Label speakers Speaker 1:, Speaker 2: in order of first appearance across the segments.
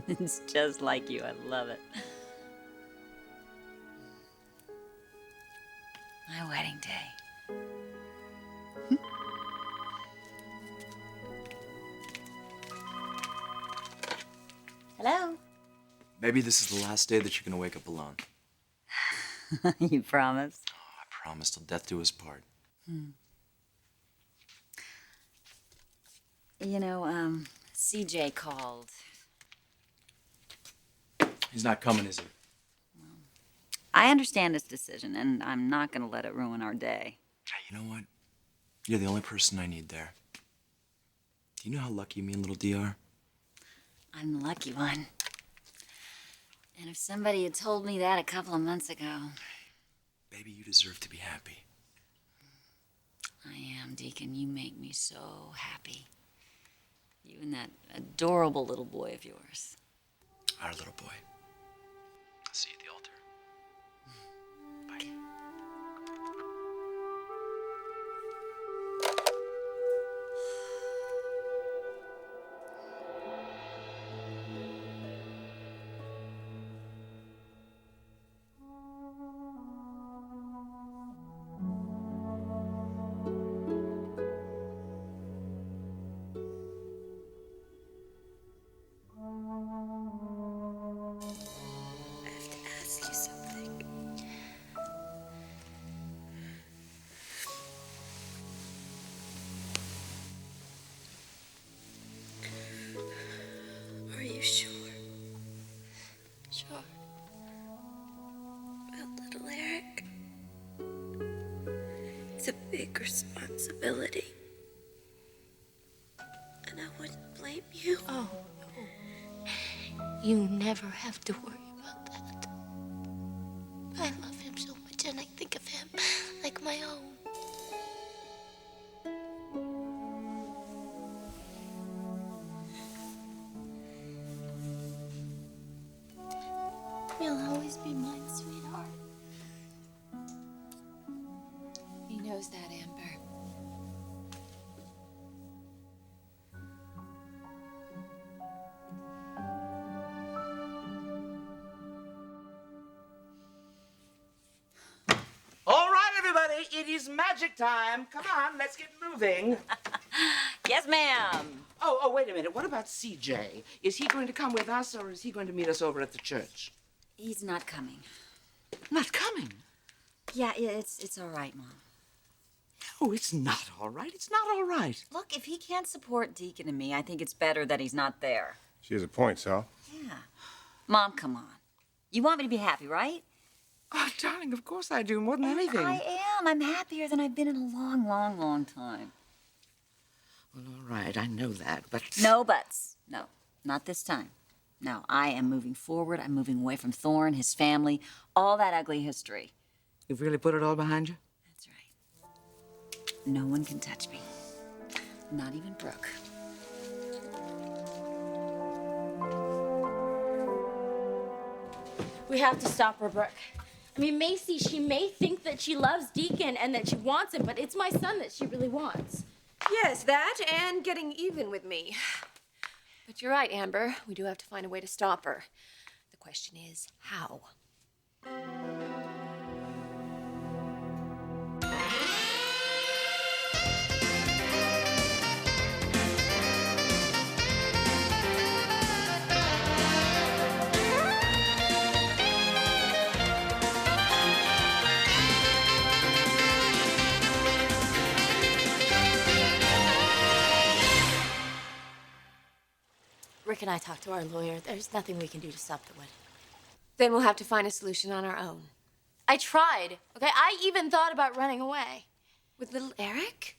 Speaker 1: It's just like you. I love it. My wedding day. Hello?
Speaker 2: Maybe this is the last day that you're gonna wake up alone.
Speaker 1: You promise?
Speaker 2: Oh, I promise till death do us part.
Speaker 1: You know, CJ called.
Speaker 2: He's not coming, is he?
Speaker 1: I understand his decision, and I'm not going to let it ruin our day.
Speaker 2: Hey, you know what? You're the only person I need there. Do you know how lucky me and little D are?
Speaker 1: I'm the lucky one. And if somebody had told me that a couple of months ago...
Speaker 2: Baby, you deserve to be happy.
Speaker 1: I am, Deacon. You make me so happy. You and that adorable little boy of yours.
Speaker 2: Our little boy. I'll see you at the altar. Bye.
Speaker 3: I have to ask you something. Are you sure? Sure. About little Eric? It's a big responsibility. And I wouldn't blame you.
Speaker 4: Oh, you never have to worry about that. I love him so much, and I think of him like my own. You'll always be mine, sweetheart.
Speaker 3: He knows that, Amber.
Speaker 5: All right, everybody, it is magic time. Come on, let's get moving.
Speaker 1: Yes, ma'am.
Speaker 5: Oh, wait a minute. What about CJ? Is he going to come with us, or is he going to meet us over at the church?
Speaker 1: He's not coming.
Speaker 5: Not coming?
Speaker 1: Yeah, it's all right, Mom.
Speaker 5: No, it's not all right. It's not all right.
Speaker 1: Look, if he can't support Deacon and me, I think it's better that he's not there.
Speaker 6: She has a point, Sal.
Speaker 1: Yeah. Mom, come on. You want me to be happy, right?
Speaker 5: Oh, darling, of course I do, more than anything.
Speaker 1: I am. I'm happier than I've been in a long, long, long time.
Speaker 5: Well, all right, I know that, but...
Speaker 1: No buts. No, not this time. No, I am moving forward. I'm moving away from Thorne, his family, all that ugly history.
Speaker 5: You've really put it all behind you?
Speaker 1: That's right. No one can touch me. Not even Brooke.
Speaker 7: We have to stop her, Brooke. I mean, Macy, she may think that she loves Deacon and that she wants him, but it's my son that she really wants.
Speaker 3: Yes, that and getting even with me. But you're right, Amber. We do have to find a way to stop her. The question is, how?
Speaker 7: Rick and I talked to our lawyer. There's nothing we can do to stop the wedding.
Speaker 3: Then we'll have to find a solution on our own.
Speaker 7: I tried, okay? I even thought about running away.
Speaker 3: With little Eric?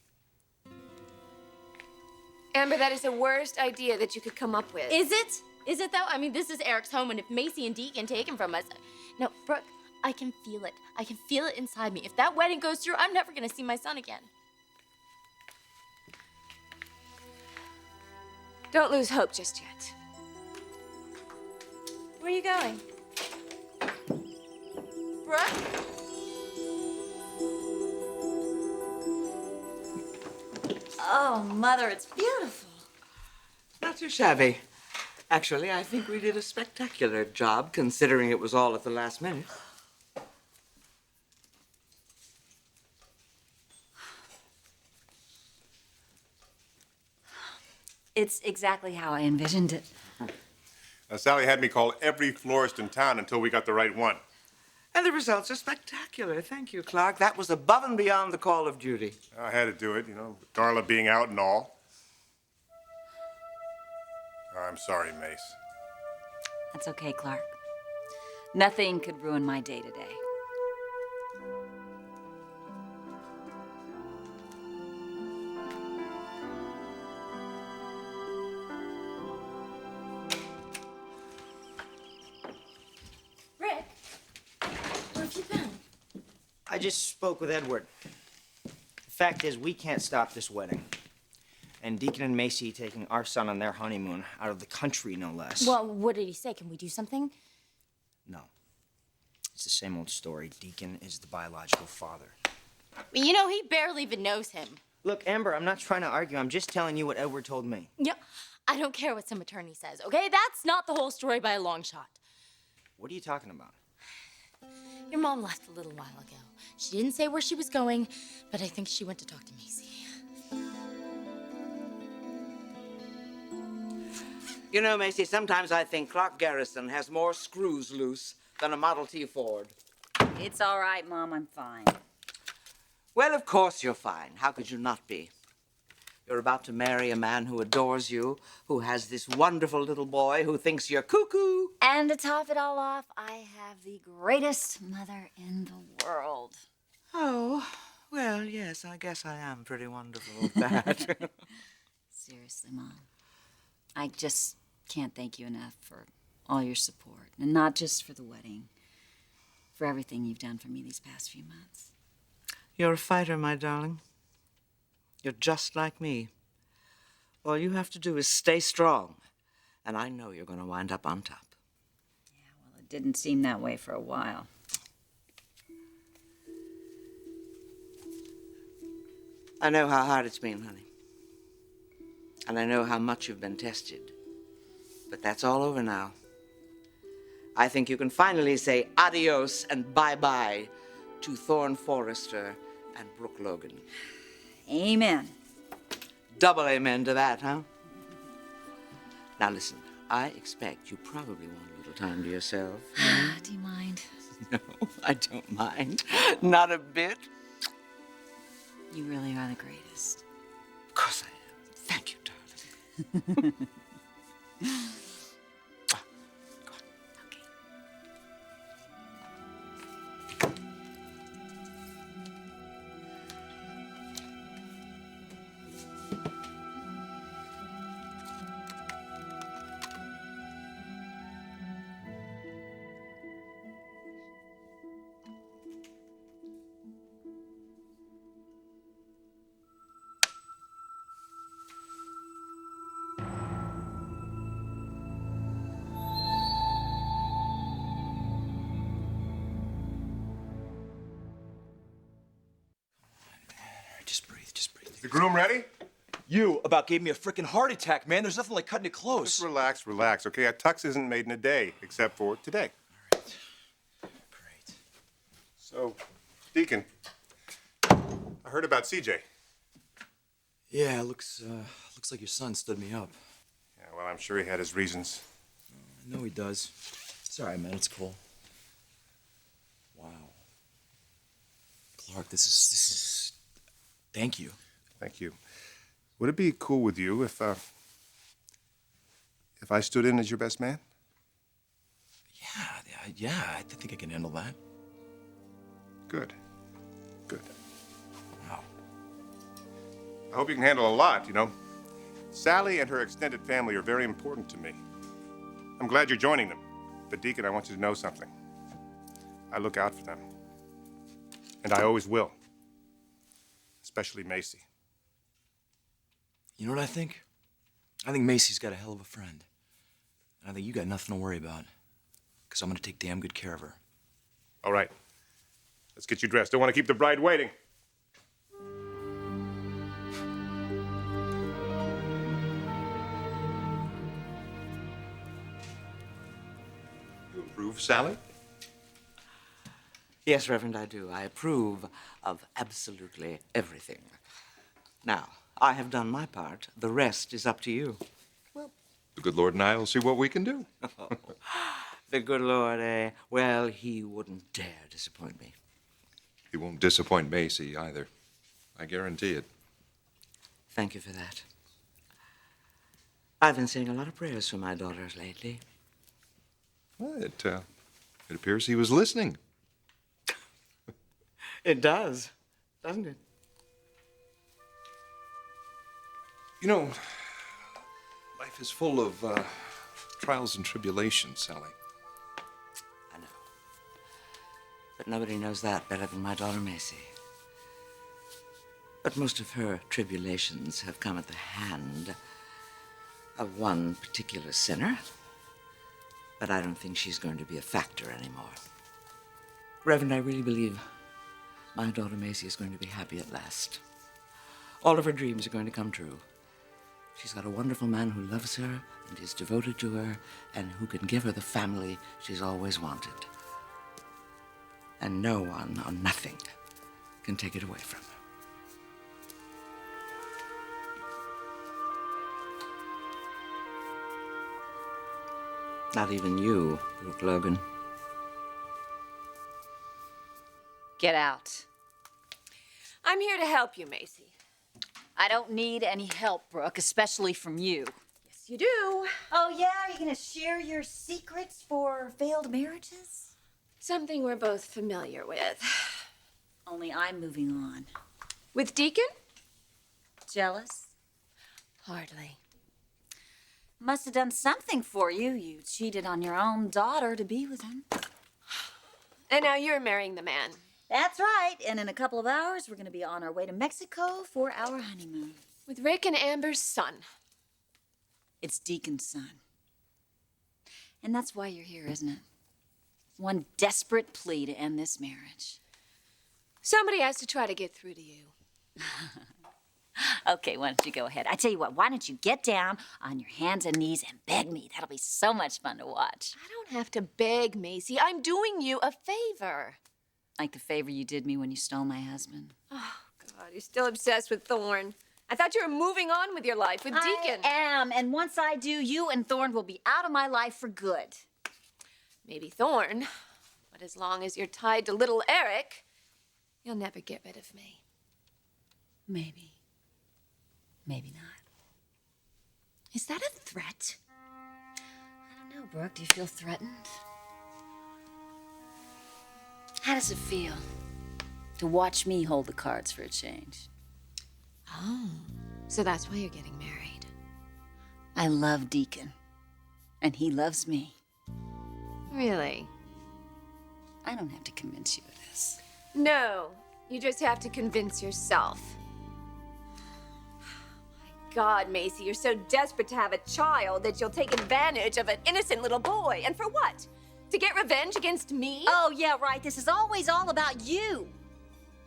Speaker 3: Amber, that is the worst idea that you could come up with.
Speaker 7: Is it? Is it, though? I mean, this is Eric's home, and if Macy and Deacon take him from us... No, Brooke, I can feel it. I can feel it inside me. If that wedding goes through, I'm never gonna see my son again.
Speaker 3: Don't lose hope just yet.
Speaker 7: Where are you going? Brooke?
Speaker 1: Oh, Mother, it's beautiful.
Speaker 5: Not too shabby. Actually, I think we did a spectacular job, considering it was all at the last minute.
Speaker 1: It's exactly how I envisioned it.
Speaker 6: Sally had me call every florist in town until we got the right one.
Speaker 5: And the results are spectacular. Thank you, Clarke. That was above and beyond the call of duty.
Speaker 6: I had to do it, with Darla being out and all. I'm sorry, Mace.
Speaker 1: That's okay, Clarke. Nothing could ruin my day today.
Speaker 7: Rick, where have you been?
Speaker 8: I just spoke with Edward. The fact is, we can't stop this wedding. And Deacon and Macy taking our son on their honeymoon, out of the country, no less.
Speaker 7: Well, what did he say? Can we do something?
Speaker 8: No. It's the same old story. Deacon is the biological father.
Speaker 7: You know, he barely even knows him.
Speaker 8: Look, Amber, I'm not trying to argue. I'm just telling you what Edward told me.
Speaker 7: Yeah, I don't care what some attorney says, okay? That's not the whole story by a long shot.
Speaker 8: What are you talking about?
Speaker 7: Your mom left a little while ago. She didn't say where she was going, but I think she went to talk to Macy.
Speaker 5: You know, Macy, sometimes I think Clarke Garrison has more screws loose than a Model T Ford.
Speaker 1: It's all right, Mom. I'm fine.
Speaker 5: Well, of course you're fine. How could you not be? You're about to marry a man who adores you, who has this wonderful little boy who thinks you're cuckoo.
Speaker 1: And to top it all off, I have the greatest mother in the world.
Speaker 5: Oh, well, yes, I guess I am pretty wonderful at that.
Speaker 1: Seriously, Mom. I just can't thank you enough for all your support. And not just for the wedding. For everything you've done for me these past few months.
Speaker 5: You're a fighter, my darling. You're just like me. All you have to do is stay strong. And I know you're going to wind up on top.
Speaker 1: Yeah, well, it didn't seem that way for a while.
Speaker 5: I know how hard it's been, honey. And I know how much you've been tested. But that's all over now. I think you can finally say adios and bye-bye to Thorne Forrester and Brooke Logan.
Speaker 1: Amen.
Speaker 5: Double amen to that, huh? Now listen, I expect you probably want a little time to yourself.
Speaker 1: Do you mind?
Speaker 5: No, I don't mind. Not a bit.
Speaker 1: You really are the greatest.
Speaker 5: Of course I am. Thank you, darling.
Speaker 1: Okay.
Speaker 2: Just breathe, just breathe.
Speaker 6: Is the groom ready?
Speaker 2: You about gave me a freaking heart attack, man. There's nothing like cutting it close.
Speaker 6: Just relax, okay? A tux isn't made in a day, except for today.
Speaker 2: Great.
Speaker 6: So, Deacon, I heard about CJ.
Speaker 2: Yeah, looks like your son stood me up.
Speaker 6: Yeah, well, I'm sure he had his reasons.
Speaker 2: I know he does. It's all right, man. It's cool. Wow. Clarke, this is... Thank you.
Speaker 6: Thank you. Would it be cool with you if I stood in as your best man?
Speaker 2: Yeah, I think I can handle that.
Speaker 6: Good. Good.
Speaker 2: Wow.
Speaker 6: I hope you can handle a lot, Sally and her extended family are very important to me. I'm glad you're joining them. But, Deacon, I want you to know something. I look out for them. And I always will. Especially Macy.
Speaker 2: You know what I think? I think Macy's got a hell of a friend. And I think you got nothing to worry about. Because I'm going to take damn good care of her.
Speaker 6: All right. Let's get you dressed. Don't want to keep the bride waiting. approve, Sally?
Speaker 5: Yes, Reverend, I do. I approve of absolutely everything. Now, I have done my part. The rest is up to you.
Speaker 6: The good Lord and I will see what we can do.
Speaker 5: The good Lord, well, he wouldn't dare disappoint me.
Speaker 6: He won't disappoint Macy either. I guarantee it.
Speaker 5: Thank you for that. I've been saying a lot of prayers for my daughters lately.
Speaker 6: Well, it appears he was listening.
Speaker 5: It does, doesn't it?
Speaker 6: You know, life is full of trials and tribulations, Sally.
Speaker 5: I know. But nobody knows that better than my daughter Macy. But most of her tribulations have come at the hand of one particular sinner. But I don't think she's going to be a factor anymore. Reverend, I really believe my daughter Macy is going to be happy at last. All of her dreams are going to come true. She's got a wonderful man who loves her and is devoted to her and who can give her the family she's always wanted. And no one or nothing can take it away from her. Not even you, Brooke Logan.
Speaker 1: Get out.
Speaker 3: I'm here to help you, Macy.
Speaker 1: I don't need any help, Brooke, especially from you.
Speaker 3: Yes, you do.
Speaker 1: Oh, yeah? Are you going to share your secrets for failed marriages?
Speaker 3: Something we're both familiar with.
Speaker 1: Only I'm moving on.
Speaker 3: With Deacon?
Speaker 1: Jealous?
Speaker 3: Hardly.
Speaker 1: Must have done something for you. You cheated on your own daughter to be with him.
Speaker 3: And now you're marrying the man.
Speaker 1: That's right. And in a couple of hours, we're going to be on our way to Mexico for our honeymoon.
Speaker 3: With Rick and Amber's son.
Speaker 1: It's Deacon's son. And that's why you're here, isn't it? One desperate plea to end this marriage.
Speaker 3: Somebody has to try to get through to you.
Speaker 1: Okay, why don't you go ahead? I tell you what, why don't you get down on your hands and knees and beg me? That'll be so much fun to watch.
Speaker 3: I don't have to beg, Macy. I'm doing you a favor.
Speaker 1: Like the favor you did me when you stole my husband.
Speaker 3: Oh, God, you're still obsessed with Thorne. I thought you were moving on with your life with Deacon.
Speaker 1: I am, and once I do, you and Thorne will be out of my life for good.
Speaker 3: Maybe Thorne, but as long as you're tied to little Eric, you'll never get rid of me.
Speaker 1: Maybe. Maybe not.
Speaker 3: Is that a threat?
Speaker 1: I don't know, Brooke. Do you feel threatened? How does it feel to watch me hold the cards for a change?
Speaker 3: Oh, so that's why you're getting married.
Speaker 1: I love Deacon, and he loves me.
Speaker 3: Really?
Speaker 1: I don't have to convince you of this.
Speaker 3: No, you just have to convince yourself. My God, Macy, you're so desperate to have a child that you'll take advantage of an innocent little boy. And for what? To get revenge against me?
Speaker 1: Oh, yeah, right. This is always all about you.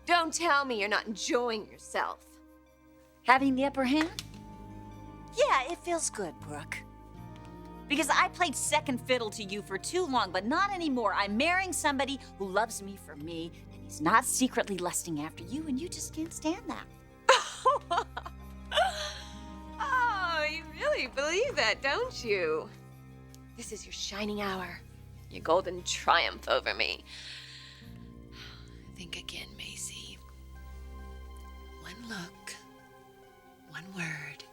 Speaker 3: Don't tell me you're not enjoying yourself.
Speaker 1: Having the upper hand? Yeah, it feels good, Brooke. Because I played second fiddle to you for too long, but not anymore. I'm marrying somebody who loves me for me, and he's not secretly lusting after you, and you just can't stand that.
Speaker 3: Oh, you really believe that, don't you? This is your shining hour, your golden triumph over me. Think again, Macy. One look, one word,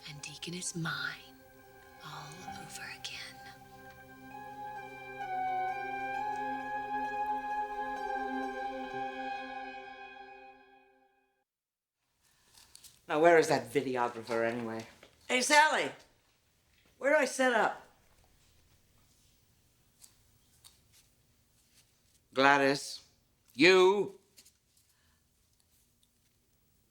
Speaker 3: and Deacon is mine all over again.
Speaker 5: Now, where is that videographer anyway? Hey, Sally, where do I set up? Gladys, you.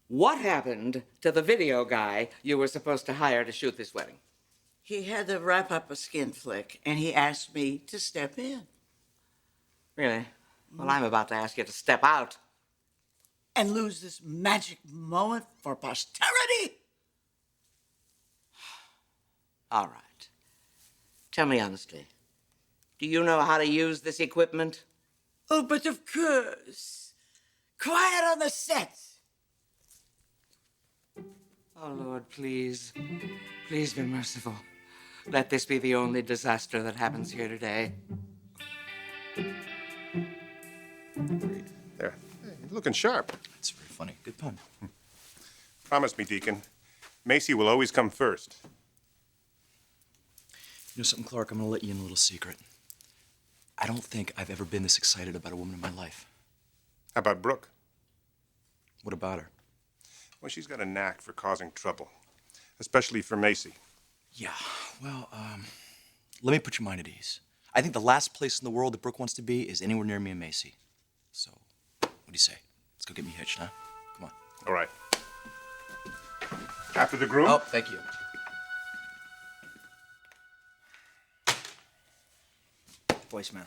Speaker 5: What happened to the video guy you were supposed to hire to shoot this wedding?
Speaker 9: He had to wrap up a skin flick, and he asked me to step in.
Speaker 5: Really? Well, I'm about to ask you to step out.
Speaker 9: And lose this magic moment for posterity?
Speaker 5: All right. Tell me honestly, Do you know how to use this equipment?
Speaker 9: Oh, but of course. Quiet on the set.
Speaker 5: Oh, Lord, please. Please be merciful. Let this be the only disaster that happens here today.
Speaker 6: There. You're looking sharp.
Speaker 2: That's very funny. Good pun.
Speaker 6: Promise me, Deacon. Macy will always come first.
Speaker 2: You know something, Clarke? I'm gonna let you in a little secret. I don't think I've ever been this excited about a woman in my life.
Speaker 6: How about Brooke?
Speaker 2: What about her?
Speaker 6: Well, she's got a knack for causing trouble, especially for Macy.
Speaker 2: Yeah, well, let me put your mind at ease. I think the last place in the world that Brooke wants to be is anywhere near me and Macy. So, what do you say? Let's go get me hitched, huh? Come on.
Speaker 6: All right. After the groom?
Speaker 2: Oh, thank you.
Speaker 8: Voicemail.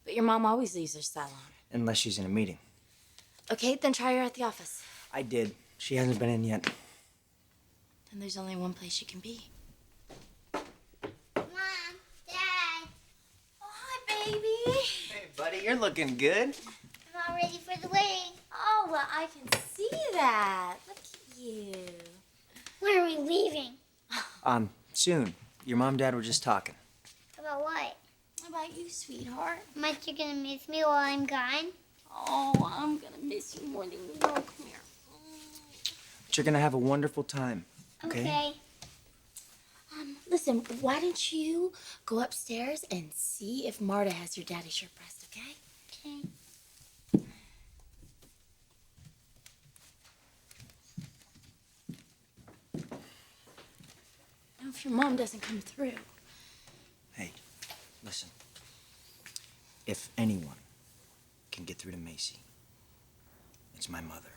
Speaker 7: But your mom always leaves her cell on.
Speaker 8: Unless she's in a meeting.
Speaker 7: Okay, then try her at the office.
Speaker 8: I did. She hasn't been in yet.
Speaker 7: Then there's only one place she can be.
Speaker 4: Mom, Dad,
Speaker 7: Oh, hi, baby.
Speaker 8: Hey, buddy, you're looking good.
Speaker 4: I'm all ready for the wedding.
Speaker 7: Oh, well, I can see that. Look at you.
Speaker 4: When are we leaving?
Speaker 8: Soon. Your mom and dad were just talking.
Speaker 4: About what?
Speaker 7: How about you, sweetheart?
Speaker 4: Much you're gonna miss me while I'm gone?
Speaker 7: Oh, I'm gonna miss you more than you know. Come here.
Speaker 8: But you're gonna have a wonderful time.
Speaker 4: Okay.
Speaker 7: Listen, why don't you go upstairs and see if Marta has your daddy's shirt pressed, okay?
Speaker 4: Okay.
Speaker 7: Now, if your mom doesn't come through.
Speaker 8: Hey, listen. If anyone can get through to Macy, it's my mother.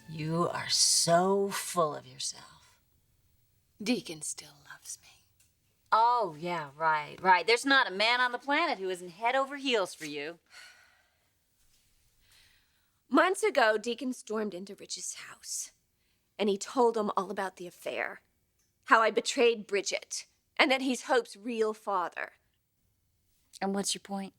Speaker 1: You are so full of yourself.
Speaker 3: Deacon still loves me.
Speaker 1: Oh, yeah, right. There's not a man on the planet who isn't head over heels for you.
Speaker 3: Months ago, Deacon stormed into Rich's house, and he told him all about the affair, how I betrayed Bridget, and that he's Hope's real father.
Speaker 1: And what's your point?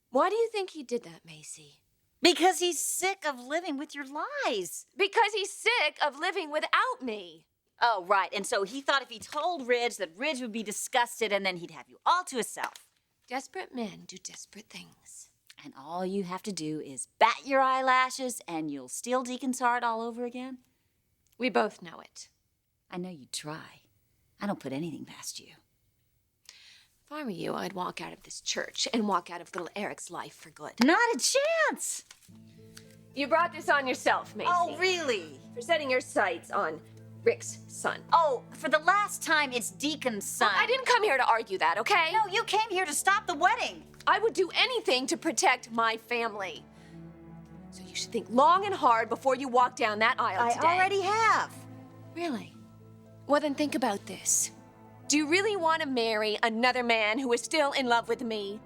Speaker 3: Why do you think he did that, Macy?
Speaker 1: Because he's sick of living with your lies.
Speaker 3: Because he's sick of living without me.
Speaker 1: Oh, right. And so he thought if he told Ridge that Ridge would be disgusted and then he'd have you all to himself.
Speaker 3: Desperate men do desperate things.
Speaker 1: And all you have to do is bat your eyelashes and you'll steal Deacon's heart all over again?
Speaker 3: We both know it.
Speaker 1: I know you'd try. I don't put anything past you.
Speaker 3: If I were you, I'd walk out of this church and walk out of little Eric's life for good.
Speaker 1: Not a chance!
Speaker 3: You brought this on yourself, Macy.
Speaker 1: Oh, really?
Speaker 3: For setting your sights on Rick's son.
Speaker 1: Oh, for the last time, it's Deacon's son.
Speaker 3: I didn't come here to argue that, okay?
Speaker 1: No, you came here to stop the wedding.
Speaker 3: I would do anything to protect my family. So you should think long and hard before you walk down that aisle today.
Speaker 1: I already have.
Speaker 3: Really? Well, then think about this. Do you really want to marry another man who is still in love with me?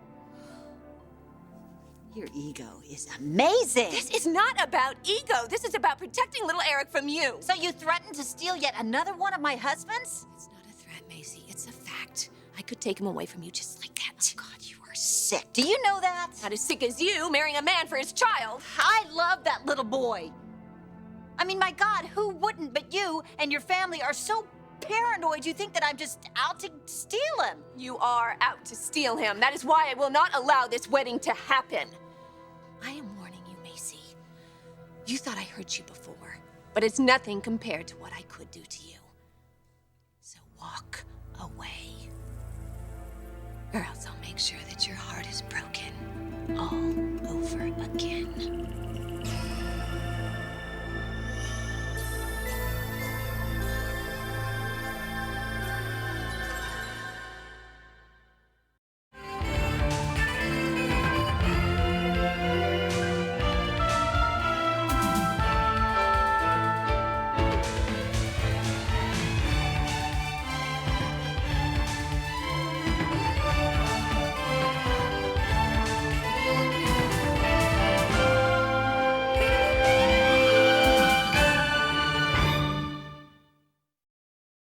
Speaker 1: Your ego is amazing.
Speaker 3: This is not about ego. This is about protecting little Eric from you.
Speaker 1: So you threatened to steal yet another one of my husbands?
Speaker 3: It's not a threat, Macy. It's a fact. I could take him away from you just like that.
Speaker 1: God, you are sick. Do you know that?
Speaker 3: Not as sick as you, marrying a man for his child.
Speaker 1: I love that little boy. I mean, my God, who wouldn't? But you and your family are so paranoid you think that I'm just out to steal him.
Speaker 3: You are out to steal him. That is why I will not allow this wedding to happen. I am warning you, Macy. You thought I hurt you before, but it's nothing compared to what I could do to you. So walk away. Or else I'll make sure that your heart is broken all over again.